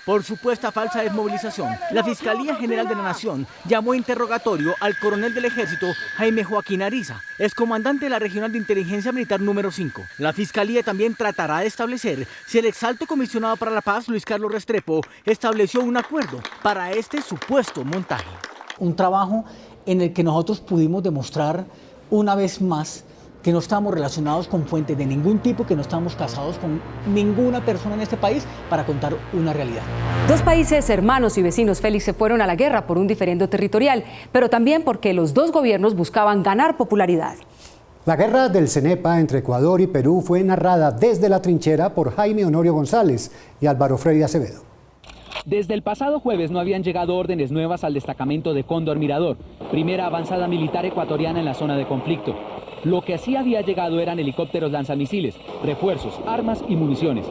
Por supuesta falsa desmovilización, la Fiscalía General de la Nación llamó a interrogatorio al coronel del Ejército Jaime Joaquín Ariza, excomandante de la Regional de Inteligencia Militar número 5. La Fiscalía también tratará de establecer si el exalto comisionado para la paz, Luis Carlos Restrepo, estableció un acuerdo para este supuesto montaje. Un trabajo en el que nosotros pudimos demostrar una vez más que no estábamos relacionados con fuentes de ningún tipo, que no estábamos casados con ninguna persona en este país para contar una realidad. Dos países hermanos y vecinos, Félix, se fueron a la guerra por un diferendo territorial, pero también porque los dos gobiernos buscaban ganar popularidad. La guerra del Cenepa entre Ecuador y Perú fue narrada desde la trinchera por Jaime Honorio González y Álvaro Freddy Acevedo. Desde el pasado jueves no habían llegado órdenes nuevas al destacamento de Cóndor Mirador, primera avanzada militar ecuatoriana en la zona de conflicto. Lo que sí había llegado eran helicópteros lanzamisiles, refuerzos, armas y municiones.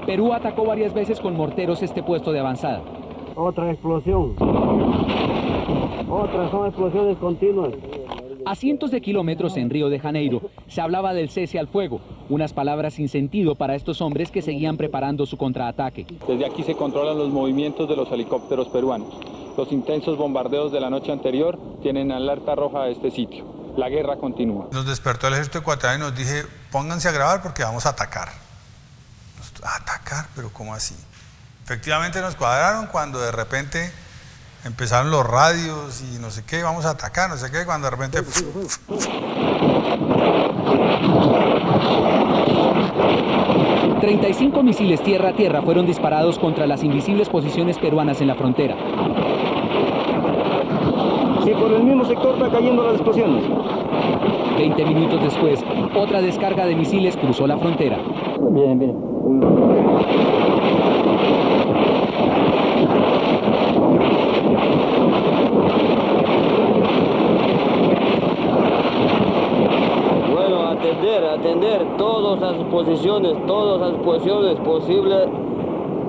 Perú atacó varias veces con morteros este puesto de avanzada. Otra explosión. Otras son explosiones continuas. A cientos de kilómetros en Río de Janeiro se hablaba del cese al fuego, unas palabras sin sentido para estos hombres que seguían preparando su contraataque. Desde aquí se controlan los movimientos de los helicópteros peruanos. Los intensos bombardeos de la noche anterior tienen alerta roja a este sitio. La guerra continúa. Nos despertó el ejército ecuatoriano y nos dije, pónganse a grabar porque vamos a atacar. ¿A atacar? ¿Pero cómo así? Efectivamente nos cuadraron cuando de repente empezaron los radios y no sé qué, vamos a atacar, no sé qué, cuando de repente... 35 misiles tierra a tierra fueron disparados contra las invisibles posiciones peruanas en la frontera. Sí, por el mismo sector están cayendo las explosiones. 20 minutos después, otra descarga de misiles cruzó la frontera. Bien, bien. Bueno, atender todas las posiciones posible.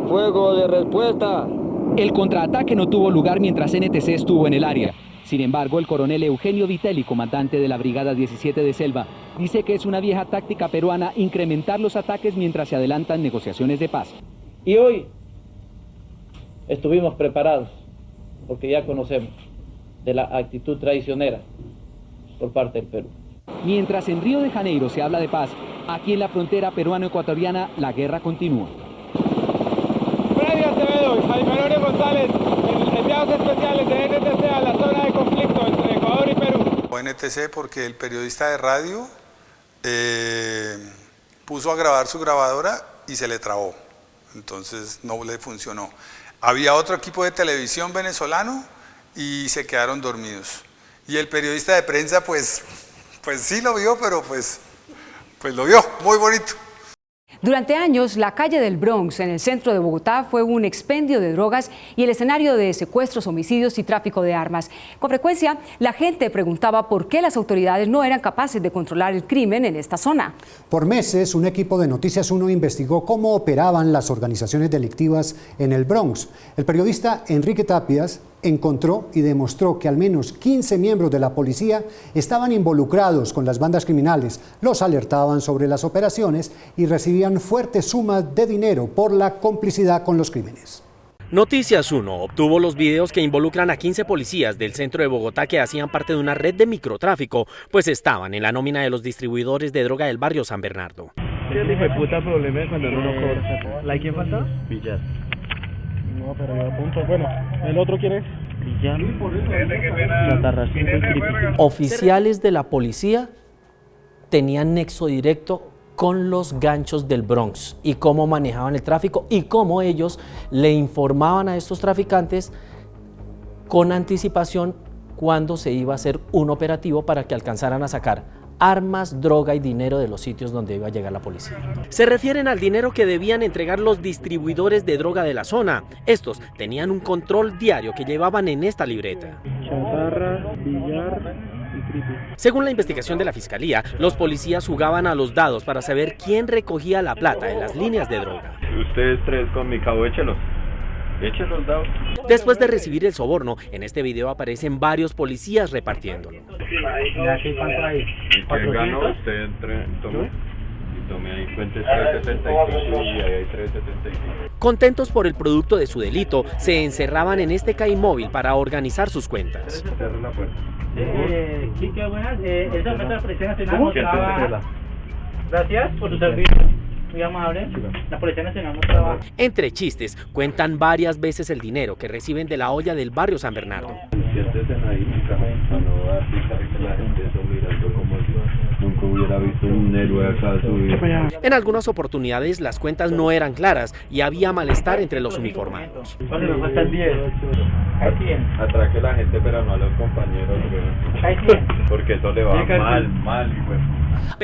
Fuego de respuesta. El contraataque no tuvo lugar mientras NTC estuvo en el área. Sin embargo, el coronel Eugenio Vitelli, comandante de la Brigada 17 de Selva, dice que es una vieja táctica peruana incrementar los ataques mientras se adelantan negociaciones de paz. Y hoy estuvimos preparados, porque ya conocemos de la actitud traicionera por parte del Perú. Mientras en Río de Janeiro se habla de paz, aquí en la frontera peruano-ecuatoriana la guerra continúa. Freddy Acevedo y Jaime Honorio González, enviados especiales de NTC a la zona de conflicto entre Ecuador y Perú. NTC porque el periodista de radio puso a grabar su grabadora y se le trabó, entonces no le funcionó. Había otro equipo de televisión venezolano y se quedaron dormidos. Y el periodista de prensa pues sí lo vio, pero pues lo vio, muy bonito. Durante años, la calle del Bronx, en el centro de Bogotá, fue un expendio de drogas y el escenario de secuestros, homicidios y tráfico de armas. Con frecuencia, la gente preguntaba por qué las autoridades no eran capaces de controlar el crimen en esta zona. Por meses, un equipo de Noticias 1 investigó cómo operaban las organizaciones delictivas en el Bronx. El periodista Enrique Tapias encontró y demostró que al menos 15 miembros de la policía estaban involucrados con las bandas criminales, los alertaban sobre las operaciones y recibían fuertes sumas de dinero por la complicidad con los crímenes. Noticias 1 obtuvo los videos que involucran a 15 policías del centro de Bogotá que hacían parte de una red de microtráfico, pues estaban en la nómina de los distribuidores de droga del barrio San Bernardo. ¿Qué hijo de puta problema es cuando no lo cobra? ¿La quién falta? Villar. No, pero yo apunto. Bueno, ¿el otro quién es? Villar. Oficiales de la policía tenían nexo directo con los ganchos del Bronx y cómo manejaban el tráfico y cómo ellos le informaban a estos traficantes con anticipación cuando se iba a hacer un operativo para que alcanzaran a sacar armas, droga y dinero de los sitios donde iba a llegar la policía. Se refieren al dinero que debían entregar los distribuidores de droga de la zona. Estos tenían un control diario que llevaban en esta libreta. Chatarra, billar y creepy. Según la investigación de la Fiscalía, los policías jugaban a los dados para saber quién recogía la plata en las líneas de droga. Ustedes tres con mi cabo, échelos. Echen los dados. Después de recibir el soborno, en este video aparecen varios policías repartiéndolo. ¿Cuánto hay? ¿400? Ganó, usted tome y tome ahí, cuente 375 y ahí hay 375. Contentos por el producto de su delito, se encerraban en este CAI móvil para organizar sus cuentas. Cierra la puerta. Sí, qué buenas. Esa meta de la Policía Nacional mostraba. Gracias por tu servicio. Muy amable. La Policía Nacional mostraba. Entre chistes, cuentan varias veces el dinero que reciben de la olla del barrio San Bernardo. siéntesen ahí, no va a explicar que la gente está mirando como si nunca hubiera visto un héroe acá subir. En algunas oportunidades las cuentas no eran claras y había malestar entre los uniformados. Bueno, nos faltan 10. Atraque a la gente, pero no a los compañeros, porque eso le va mal.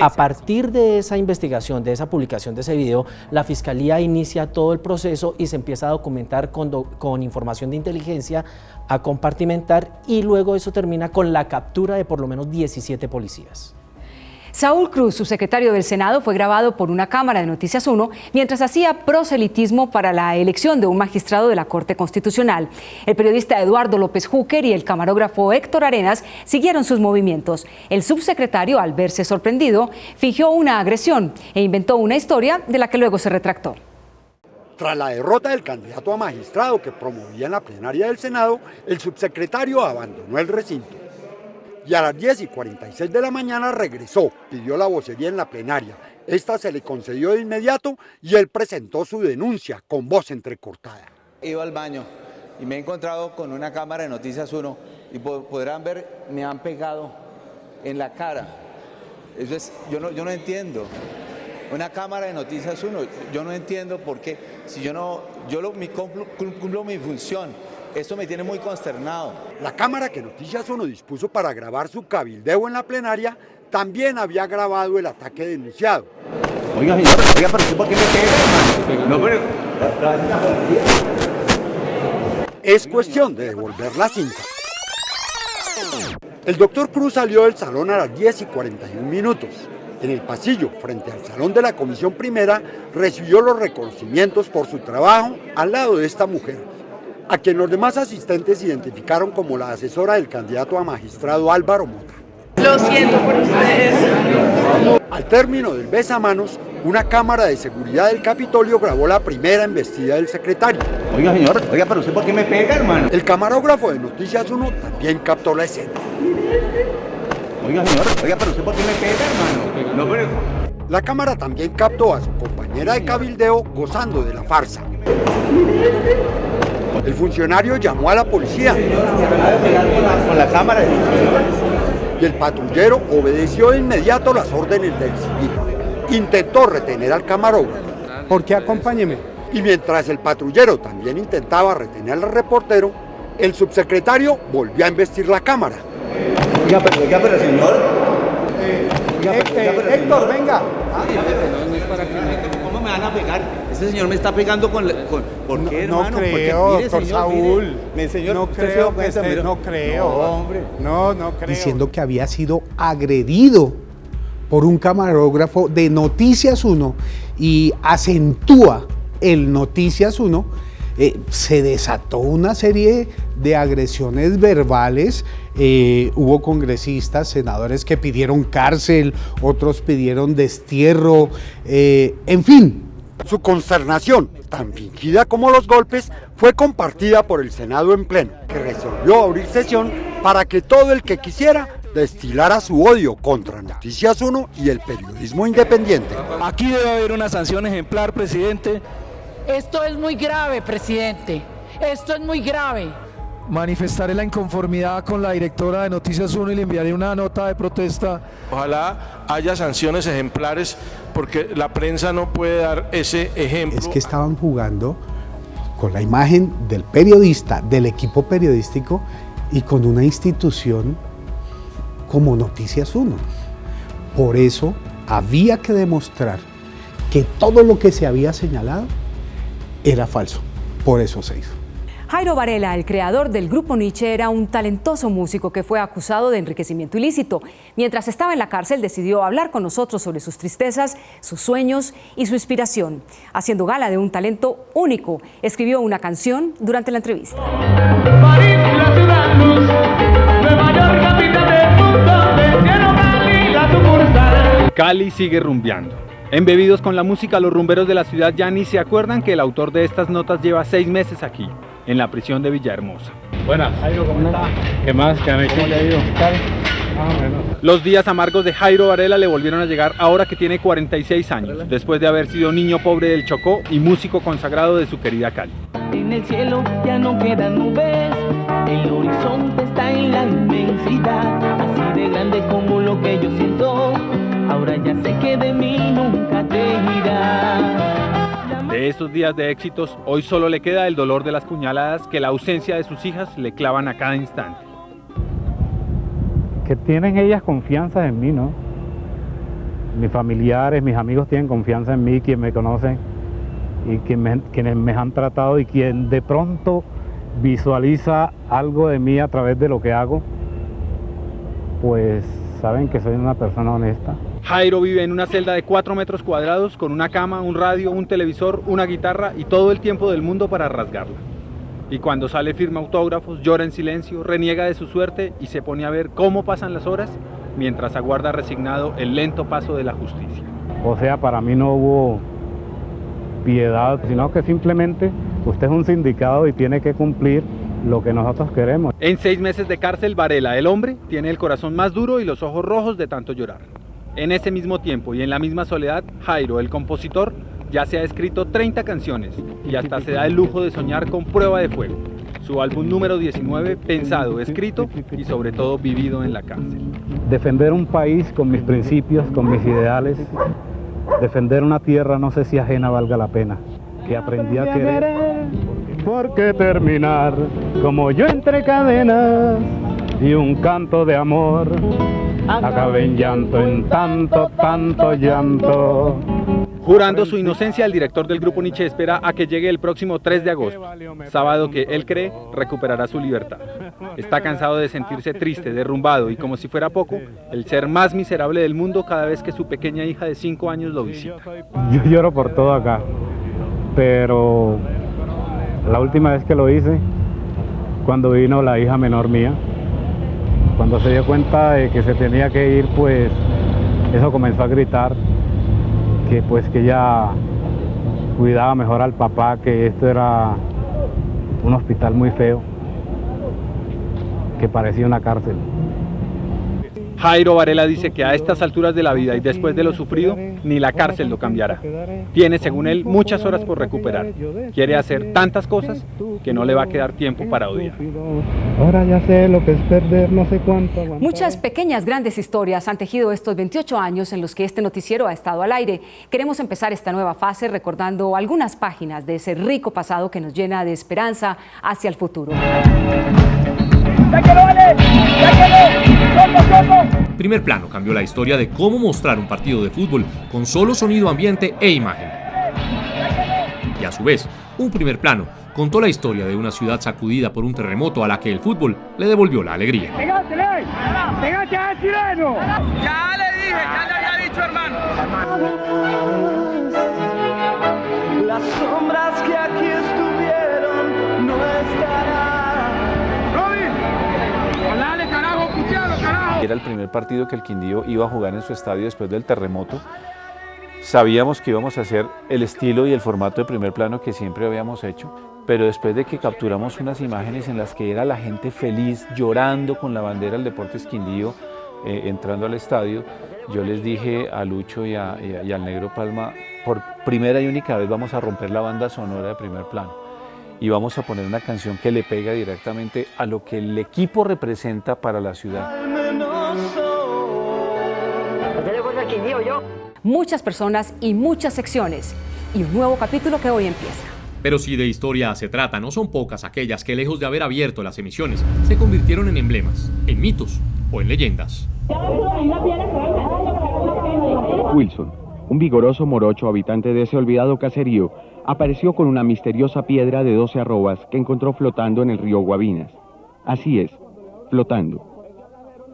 A partir de esa investigación, de esa publicación de ese video, la Fiscalía inicia todo el proceso y se empieza a documentar con información de inteligencia, a compartimentar, y luego eso termina con la captura de por lo menos 17 policías. Saúl Cruz, subsecretario del Senado, fue grabado por una cámara de Noticias 1 mientras hacía proselitismo para la elección de un magistrado de la Corte Constitucional. El periodista Eduardo López Júquer y el camarógrafo Héctor Arenas siguieron sus movimientos. El subsecretario, al verse sorprendido, fingió una agresión e inventó una historia de la que luego se retractó. Tras la derrota del candidato a magistrado que promovía en la plenaria del Senado, el subsecretario abandonó el recinto. Y a las 10:46 de la mañana regresó, pidió la vocería en la plenaria. Esta se le concedió de inmediato y él presentó su denuncia con voz entrecortada. Iba al baño y me he encontrado con una cámara de Noticias 1 y podrán ver, me han pegado en la cara. Eso es, yo no entiendo. Una cámara de Noticias 1, yo no entiendo por qué. Si cumplo mi función. Esto me tiene muy consternado. La cámara que Noticias 1 dispuso para grabar su cabildeo en la plenaria también había grabado el ataque denunciado. Oiga, pero ¿por qué me pega, hermano? No, pero... Es cuestión de devolver la cinta. El doctor Cruz salió del salón a las 10:41. En el pasillo, frente al salón de la Comisión Primera, recibió los reconocimientos por su trabajo al lado de esta mujer, a quien los demás asistentes identificaron como la asesora del candidato a magistrado Álvaro Mota. Lo siento por ustedes. Al término del besamanos, una cámara de seguridad del Capitolio grabó la primera embestida del secretario. Oiga, señor, pero ¿usted por qué me pega, hermano? El camarógrafo de Noticias 1 también captó la escena. Oiga, señor, pero ¿usted por qué me pega, hermano? No, pero... La cámara también captó a su compañera de cabildeo gozando de la farsa. El funcionario llamó a la policía con la cámara y el patrullero obedeció de inmediato las órdenes del civil. Intentó retener al camarógrafo. ¿Por qué? Acompáñeme. Y mientras el patrullero también intentaba retener al reportero, el subsecretario volvió a embestir la cámara. Oiga, pero señor. Héctor, venga. ¿Cómo me van a pegar? Este señor me está pegando con ¿por qué, hermano? No creo, mire, doctor señor, Saúl. Mire, señor, no creo que esté, no creo. No, hombre. No creo. Diciendo que había sido agredido por un camarógrafo de Noticias 1 y acentúa el Noticias 1, se desató una serie de agresiones verbales. Hubo congresistas, senadores que pidieron cárcel, otros pidieron destierro, en fin. Su consternación, tan fingida como los golpes, fue compartida por el Senado en pleno, que resolvió abrir sesión para que todo el que quisiera destilara su odio contra Noticias 1 y el periodismo independiente. Aquí debe haber una sanción ejemplar, presidente. Esto es muy grave, presidente. Esto es muy grave. Manifestaré la inconformidad con la directora de Noticias 1 y le enviaré una nota de protesta. Ojalá haya sanciones ejemplares porque la prensa no puede dar ese ejemplo. Es que estaban jugando con la imagen del periodista, del equipo periodístico y con una institución como Noticias 1. Por eso había que demostrar que todo lo que se había señalado era falso. Por eso se hizo. Jairo Varela, el creador del grupo Nietzsche, era un talentoso músico que fue acusado de enriquecimiento ilícito. Mientras estaba en la cárcel, decidió hablar con nosotros sobre sus tristezas, sus sueños y su inspiración. Haciendo gala de un talento único, escribió una canción durante la entrevista. París, la ciudad luz, Nueva York, capital del mundo, del cielo Cali, la sucursal. Cali sigue rumbeando. Embebidos con la música, los rumberos de la ciudad ya ni se acuerdan que el autor de estas notas lleva 6 meses aquí, en la prisión de Villahermosa. Buenas. Jairo, ¿cómo está? ¿Qué más? ¿Qué han hecho? ¿Cómo le ha ido? Bueno. Los días amargos de Jairo Varela le volvieron a llegar ahora que tiene 46 años, después de haber sido niño pobre del Chocó y músico consagrado de su querida Cali. En el cielo ya no quedan nubes, el horizonte está sé que de mí nunca te irás. De esos días de éxitos, hoy solo le queda el dolor de las puñaladas que la ausencia de sus hijas le clavan a cada instante. Que tienen ellas confianza en mí, ¿no? Mis familiares, mis amigos tienen confianza en mí, quien me conocen y quienes me han tratado y quien de pronto visualiza algo de mí a través de lo que hago, pues saben que soy una persona honesta. Jairo vive en una celda de 4 metros cuadrados con una cama, un radio, un televisor, una guitarra y todo el tiempo del mundo para rasgarla. Y cuando sale firma autógrafos, llora en silencio, reniega de su suerte y se pone a ver cómo pasan las horas mientras aguarda resignado el lento paso de la justicia. O sea, para mí no hubo piedad, sino que simplemente usted es un sindicado y tiene que cumplir lo que nosotros queremos. En 6 meses de cárcel, Varela, el hombre, tiene el corazón más duro y los ojos rojos de tanto llorar. En ese mismo tiempo y en la misma soledad, Jairo, el compositor, ya se ha escrito 30 canciones y hasta se da el lujo de soñar con Prueba de Fuego, su álbum número 19, pensado, escrito y sobre todo vivido en la cárcel. Defender un país con mis principios, con mis ideales, defender una tierra no sé si ajena valga la pena, que aprendí a querer. ¿Por qué terminar como yo entre cadenas y un canto de amor acabé en llanto, en tanto, tanto llanto? Jurando su inocencia, el director del grupo Nietzsche espera a que llegue el próximo 3 de agosto, sábado que él cree recuperará su libertad. Está cansado de sentirse triste, derrumbado y como si fuera poco, el ser más miserable del mundo cada vez que su pequeña hija de 5 años lo visita. Yo lloro por todo acá, pero la última vez que lo hice, cuando vino la hija menor mía, cuando se dio cuenta de que se tenía que ir, pues eso comenzó a gritar, que pues que ella cuidaba mejor al papá, que esto era un hospital muy feo, que parecía una cárcel. Jairo Varela dice que a estas alturas de la vida y después de lo sufrido, ni la cárcel lo cambiará. Tiene, según él, muchas horas por recuperar. Quiere hacer tantas cosas que no le va a quedar tiempo para odiar. Ahora ya sé lo que es perder, no sé cuánto. Muchas pequeñas, grandes historias han tejido estos 28 años en los que este noticiero ha estado al aire. Queremos empezar esta nueva fase recordando algunas páginas de ese rico pasado que nos llena de esperanza hacia el futuro. Primer Plano cambió la historia de cómo mostrar un partido de fútbol con solo sonido ambiente e imagen. Y a su vez, un Primer Plano contó la historia de una ciudad sacudida por un terremoto a la que el fútbol le devolvió la alegría. ¡Pégate al chileno! Ya le dije, ya le había dicho, hermano. Las sombras que aquí estuvieron no estarán. Era el primer partido que el Quindío iba a jugar en su estadio después del terremoto. Sabíamos que íbamos a hacer el estilo y el formato de Primer Plano que siempre habíamos hecho, pero después de que capturamos unas imágenes en las que era la gente feliz, llorando con la bandera del Deportes Quindío, entrando al estadio, yo les dije a Lucho y al Negro Palma, por primera y única vez vamos a romper la banda sonora de Primer Plano. Y vamos a poner una canción que le pega directamente a lo que el equipo representa para la ciudad. Muchas personas y muchas secciones, y un nuevo capítulo que hoy empieza. Pero si de historia se trata, no son pocas aquellas que, lejos de haber abierto las emisiones, se convirtieron en emblemas, en mitos o en leyendas. Wilson, un vigoroso morocho habitante de ese olvidado caserío, apareció con una misteriosa piedra de 12 arrobas que encontró flotando en el río Guabinas. Así es, flotando.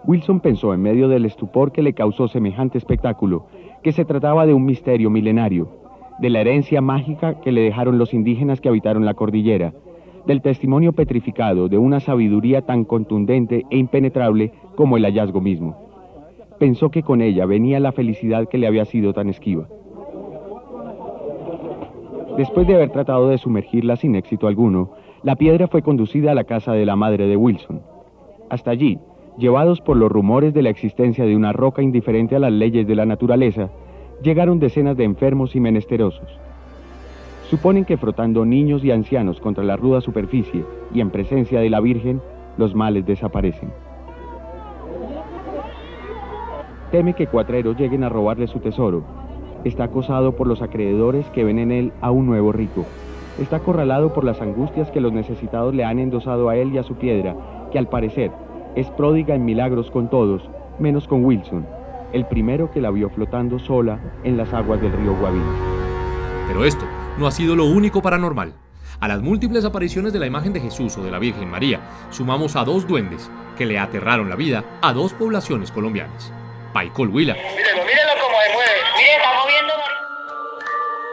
Wilson pensó en medio del estupor que le causó semejante espectáculo, que se trataba de un misterio milenario, de la herencia mágica que le dejaron los indígenas que habitaron la cordillera, del testimonio petrificado de una sabiduría tan contundente e impenetrable como el hallazgo mismo. Pensó que con ella venía la felicidad que le había sido tan esquiva. Después de haber tratado de sumergirla sin éxito alguno, la piedra fue conducida a la casa de la madre de Wilson. Hasta allí, llevados por los rumores de la existencia de una roca indiferente a las leyes de la naturaleza, llegaron decenas de enfermos y menesterosos. Suponen que frotando niños y ancianos contra la ruda superficie y en presencia de la Virgen, los males desaparecen. Teme que cuatreros lleguen a robarle su tesoro. Está acosado por los acreedores que ven en él a un nuevo rico. Está acorralado por las angustias que los necesitados le han endosado a él y a su piedra, que al parecer es pródiga en milagros con todos, menos con Wilson, el primero que la vio flotando sola en las aguas del río Guavinas. Pero esto no ha sido lo único paranormal. A las múltiples apariciones de la imagen de Jesús o de la Virgen María, sumamos a 2 duendes que le aterraron la vida a 2 poblaciones colombianas. Paicol, Huila. Mírenlo cómo se mueve. Miren, está moviendo.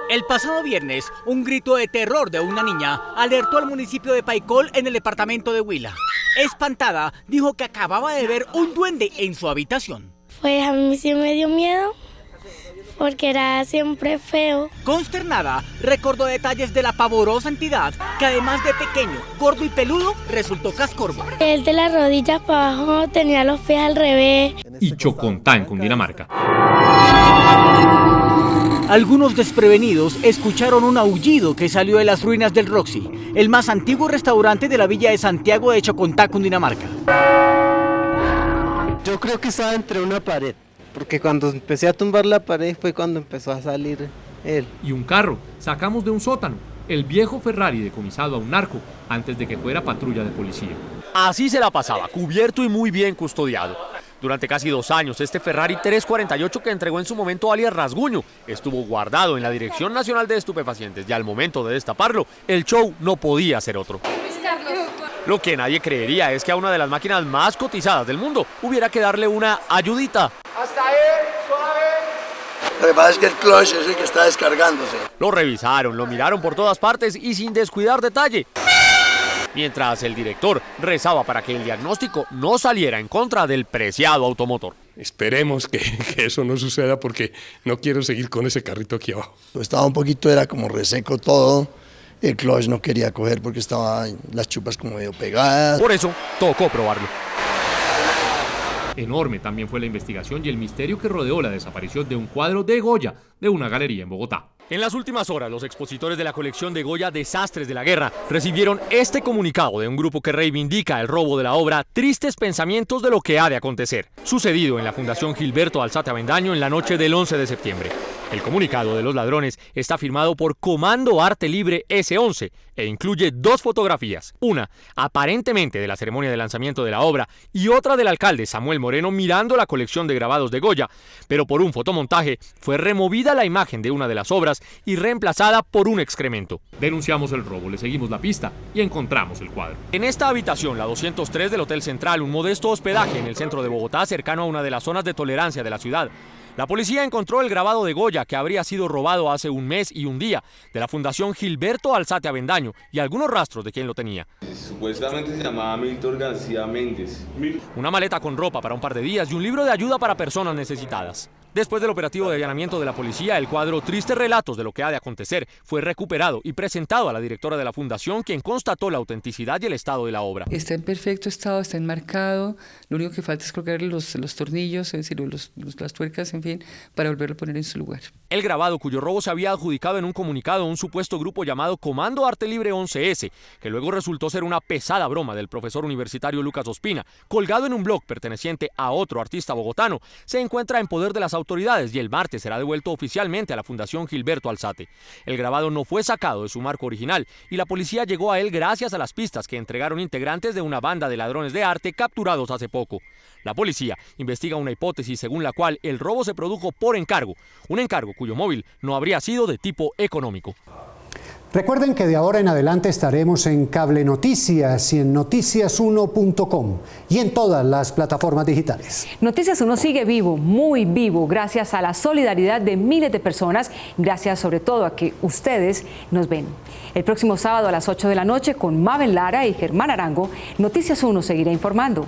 El pasado viernes, un grito de terror de una niña alertó al municipio de Paicol en el departamento de Huila. Espantada, dijo que acababa de ver un duende en su habitación. Pues a mí sí me dio miedo, porque era siempre feo. Consternada, recordó detalles de la pavorosa entidad, que además de pequeño, gordo y peludo, resultó cascorbo. El de las rodillas para abajo tenía los pies al revés. Y Chocontá, en Cundinamarca. Algunos desprevenidos escucharon un aullido que salió de las ruinas del Roxy, el más antiguo restaurante de la villa de Santiago de Chocontá, Cundinamarca. Yo creo que estaba entre una pared, porque cuando empecé a tumbar la pared fue cuando empezó a salir él. Y un carro sacamos de un sótano, el viejo Ferrari decomisado a un narco antes de que fuera patrulla de policía. Así se la pasaba, cubierto y muy bien custodiado. Durante casi 2 años, este Ferrari 348 que entregó en su momento alias Rasguño estuvo guardado en la Dirección Nacional de Estupefacientes y al momento de destaparlo, el show no podía ser otro. Lo que nadie creería es que a una de las máquinas más cotizadas del mundo hubiera que darle una ayudita. Hasta ahí, suave. Lo que pasa es que el clutch es el que está descargándose. Lo revisaron, lo miraron por todas partes y sin descuidar detalle. Mientras el director rezaba para que el diagnóstico no saliera en contra del preciado automotor. Esperemos que eso no suceda porque no quiero seguir con ese carrito aquí abajo. Estaba un poquito, era como reseco todo, el clutch no quería coger porque estaban las chupas como medio pegadas. Por eso tocó probarlo. Enorme también fue la investigación y el misterio que rodeó la desaparición de un cuadro de Goya de una galería en Bogotá. En las últimas horas, los expositores de la colección de Goya Desastres de la Guerra recibieron este comunicado de un grupo que reivindica el robo de la obra Tristes Pensamientos de lo que ha de acontecer, sucedido en la Fundación Gilberto Alzate Avendaño en la noche del 11 de septiembre. El comunicado de los ladrones está firmado por Comando Arte Libre S11 e incluye 2 fotografías, una aparentemente de la ceremonia de lanzamiento de la obra y otra del alcalde Samuel Moreno mirando la colección de grabados de Goya, pero por un fotomontaje fue removida la imagen de una de las obras y reemplazada por un excremento. Denunciamos el robo, le seguimos la pista y encontramos el cuadro. En esta habitación, la 203 del Hotel Central, un modesto hospedaje en el centro de Bogotá, cercano a una de las zonas de tolerancia de la ciudad, la policía encontró el grabado de Goya que habría sido robado hace 1 mes y 1 día de la Fundación Gilberto Alzate Avendaño y algunos rastros de quién lo tenía. Supuestamente se llamaba Milton García Méndez. Una maleta con ropa para un par de días y un libro de ayuda para personas necesitadas. Después del operativo de allanamiento de la policía, el cuadro Tristes Relatos de lo que ha de acontecer fue recuperado y presentado a la directora de la fundación, quien constató la autenticidad y el estado de la obra. Está en perfecto estado, está enmarcado, lo único que falta es colocarle los tornillos, es decir, las tuercas, en fin, para volverlo a poner en su lugar. El grabado, cuyo robo se había adjudicado en un comunicado a un supuesto grupo llamado Comando Arte Libre 11S, que luego resultó ser una pesada broma del profesor universitario Lucas Ospina, colgado en un blog perteneciente a otro artista bogotano, se encuentra en poder de las autoridades y el martes será devuelto oficialmente a la Fundación Gilberto Alzate. El grabado no fue sacado de su marco original y la policía llegó a él gracias a las pistas que entregaron integrantes de una banda de ladrones de arte capturados hace poco. La policía investiga una hipótesis según la cual el robo se produjo por encargo, un encargo cuyo móvil no habría sido de tipo económico. Recuerden que de ahora en adelante estaremos en Cable Noticias y en noticias1.com y en todas las plataformas digitales. Noticias 1 sigue vivo, muy vivo, gracias a la solidaridad de miles de personas, gracias sobre todo a que ustedes nos ven. El próximo sábado a las 8 de la noche con Mabel Lara y Germán Arango, Noticias 1 seguirá informando.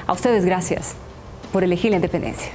A ustedes gracias por elegir la independencia.